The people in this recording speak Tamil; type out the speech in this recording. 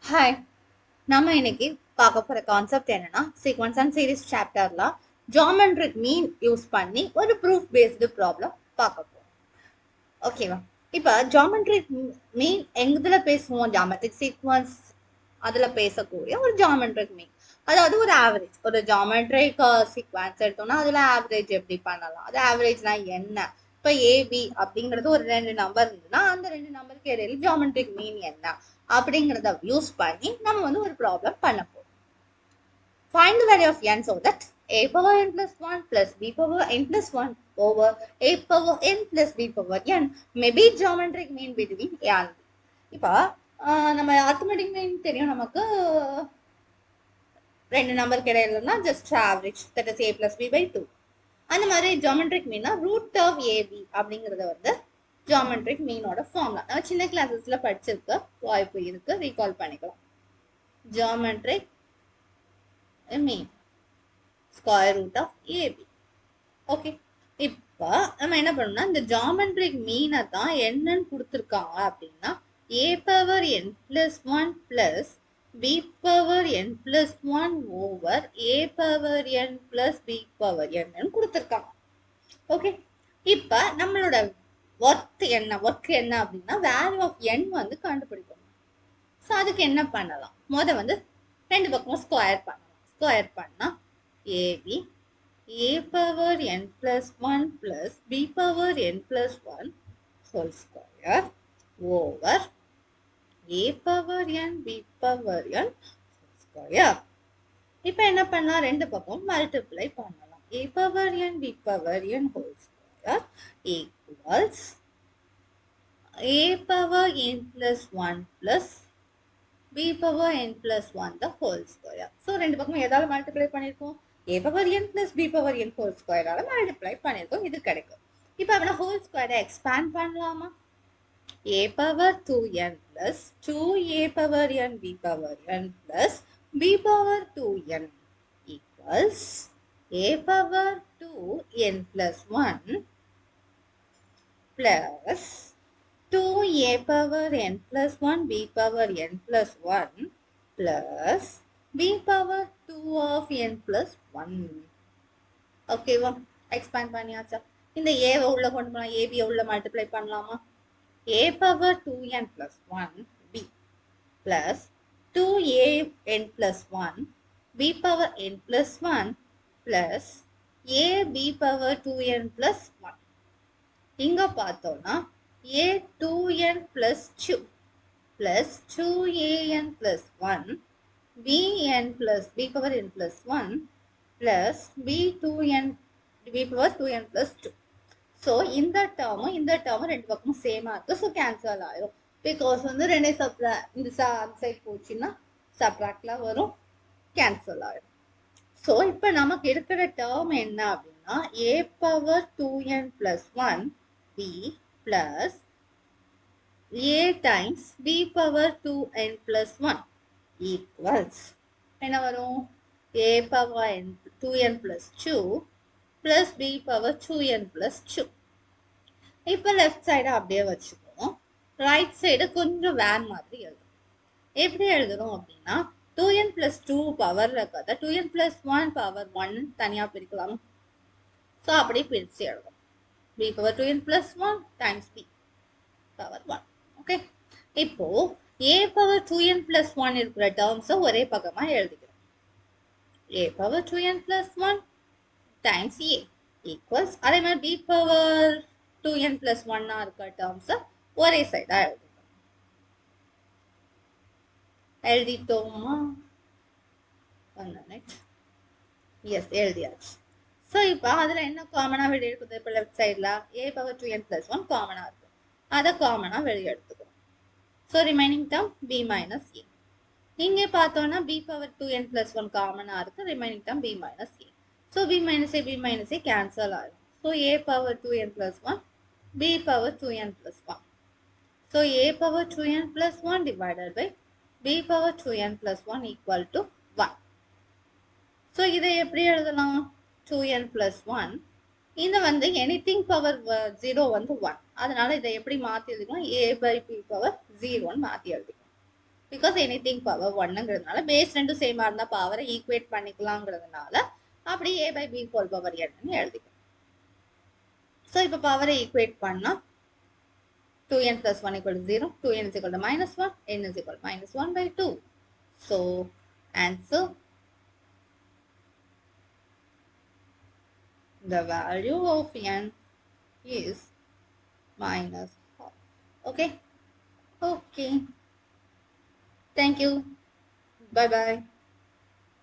ஹாய், நம்ம இன்னைக்கு பார்க்க போற கான்செப்ட் என்னன்னா சீக்வன்ஸ் அண்ட் சீரிஸ் சாப்டர்ல ஜியோமெட்ரிக் மீன் யூஸ் பண்ணி ஒரு ப்ரூஃப் பேஸ்டு ப்ராப்ளம் பார்க்க போறோம். ஓகேவா? இப்போ ஜியோமெட்ரிக் மீன் எங்குதுல பேசுவோம்? ஜியோமெட்ரிக் சீக்வன்ஸ் அதுல பேசக்கூடிய ஒரு ஜியோமெட்ரிக் மீன், அதாவது ஒரு ஆவரேஜ். ஒரு ஜியோமெட்ரிக் சீக்வன்ஸ் எடுத்தோம்னா அதுல ஆவரேஜ் எப்படி பண்ணலாம்? அது ஆவரேஜ்னா என்ன? இப்போ ஏபி அப்படிங்கிறது ஒரு ரெண்டு நம்பர் இருந்ததுன்னா அந்த ரெண்டு நம்பருக்கு இடையில ஜியோமெட்ரிக் மீன் என்ன அப்படிங்கிறத யூஸ் பண்ணி நம்ம வந்து ஒரு ப்ராப்ளம் பண்ண போறோம். Find the value of n so that a power n plus 1 plus b power n plus 1 over a power n plus b power n may be geometric mean between a and b. இப்போ நம்ம அரித்மெட்டிக் மீன் தெரியும் நமக்கு. ரெண்டு நம்பருக்கு இடையிலனா just average, that is a plus b by 2. அந்த மாதிரி ஜியோமெட்ரிக் மீன்னா ரூட் ஆஃப் ஏபி அப்படிங்கறத வந்து ஜியோமெட்ரிக் மீனோட ஃபார்முலா நம்ம சின்ன கிளாஸஸ்ல படிச்சிருக்க வாய்ப்பு இருக்கு, ரீகால் பண்ணிக்கலாம். Geometric mean square root of AB. Okay, இப்போ நம்ம என்ன பண்ணோம்னா இந்த ஜியோமெட்ரிக் மீனை தான் என்னன்னு கொடுத்துருக்காங்க அப்படின்னா a power n plus 1 plus b power n plus 1 over a power n plus b power n கொடுத்துருக்காங்க. ஓகே, இப்போ நம்மளோட ஒர்க் என்ன அப்படின்னா வேல்யூ ஆஃப் n வந்து கண்டுபிடிக்கணும். ஸோ அதுக்கு என்ன பண்ணலாம்? வந்து ரெண்டு பக்கமும் ஸ்கொயர் பண்ணலாம். ஸ்கொயர் பண்ணா AB a power n plus 1 plus b power n plus 1 whole square over a power n b power n square. இப்போ என்ன பண்ணலாம்? ரெண்டு பக்கம் மல்டிப்ளை பண்ணலாம். a power n b power n whole square equals a power n plus 1 plus b power n plus 1 the whole square. So ரெண்டு பக்கம் எதால மல்டிப்ளை பண்ணிருக்கோம்? a power n plus b power n whole square ஆல மல்டிப்ளை பண்ணிருக்கோம். இது கிடைக்கும். இப்போ அவன whole square எக்ஸ்பேண்ட் பண்ணலாமா? a power 2n plus 2a power n b power n plus b power 2n equals a power 2n plus 1 plus 2a power n plus 1 b power n plus 1 plus b power 2 of n plus 1. ஓகேவா? எக்ஸ்பேண்ட் பண்ணியாச்சா? இந்த a உள்ள கொண்டு போலாம், ab உள்ள மல்டிப்ளை பண்ணலாமா? a power 2n plus 1 b plus 2a n plus 1 b power n plus 1 plus a b power 2n plus 1. இங்க பார்த்தோம்னா a 2n plus 2 plus 2an plus 1 bn plus b power n plus 1 plus b2n b power 2n plus 2. So இந்த டேர்மும் இந்த டேர்மும் ரெண்டு பக்கமும் சேமாக இருக்குது. ஸோ கேன்சல் ஆயிரும். பிகாஸ் வந்து ரெண்டே இந்த சைட் போச்சுன்னா சப்ராக்டில் வரும், கேன்சல் ஆயிரும். ஸோ இப்போ நமக்கு இருக்கிற டேர்ம் என்ன அப்படின்னா a power 2n plus 1 b plus a times b power 2n plus 1 equals என்ன வரும்? a power 2n plus 2 plus b power 2n plus 2. இப்போ லெஃப்ட் சைடு அப்படியே வச்சுக்குவோம். ரைட் சைடு கொஞ்சம் வேன் மாதிரி எழுதும். எப்படி எழுதுறோம் அப்படின்னா 2n plus 2 பவர்ல இருக்கிறத 2n plus 1 பவர் 1 தனியா பிரிக்கலாம். ஸோ அப்படி பிரிச்சு எழுதும். b power 2n plus 1 times b power 1. Okay, இப்போ a power 2n plus 1 இருக்கிற டேர்ம்ஸை ஒரே பக்கமா எழுதிக்கிறோம். a power 2n plus 1 times a equals அதே மாதிரி b power 2n plus 1 இருக்க டேர்ம்ஸை ஒரே சைடா எழுதிட்டோமா? எஸ், எழுதியாச்சு. ஸோ இப்போ அதில் என்ன காமனாக வெளியே இருக்குது? இப்போ லெஃப்ட் சைடில் a power 2n plus 1 காமனாக இருக்கு, அதை காமனாக வெளியே எடுத்துக்கிறோம். So remaining term b minus a. இங்கே பார்த்தோன்னா b power 2n plus 1 காமனாக இருக்கு, remaining term b minus a. So b minus a cancel ஆகும். So a power 2n plus 1 b power 2n plus 1. So a power 2n plus 1 divided by b power 2n plus 1 equal to 1. So இதை எப்படி எழுதலாம்? 2n plus 1. இந்த வந்து anything power 0 வந்து 1. அதனால இதை எப்படி மாற்றி எழுதிக்கலாம்? a by b power 0 மாற்றி எழுதிக்கலாம். பிகாஸ் எனிதிங் பவர் ஒன்னுங்கிறதுனால பேஸ் ரெண்டும் சேமா இருந்தா பவரை ஈக்குவேட் பண்ணிக்கலாங்கிறதுனால அப்படி a by b whole power n எழுதிக்கலாம். ஸோ இப்போ பவரை ஈக்குவேட் பண்ணா 2n plus 1 equal to 0, 2n is equal to minus 1, n is equal to minus 1 by 2. So, answer, the value of n is minus half. Okay? Okay. Thank you. Bye-bye.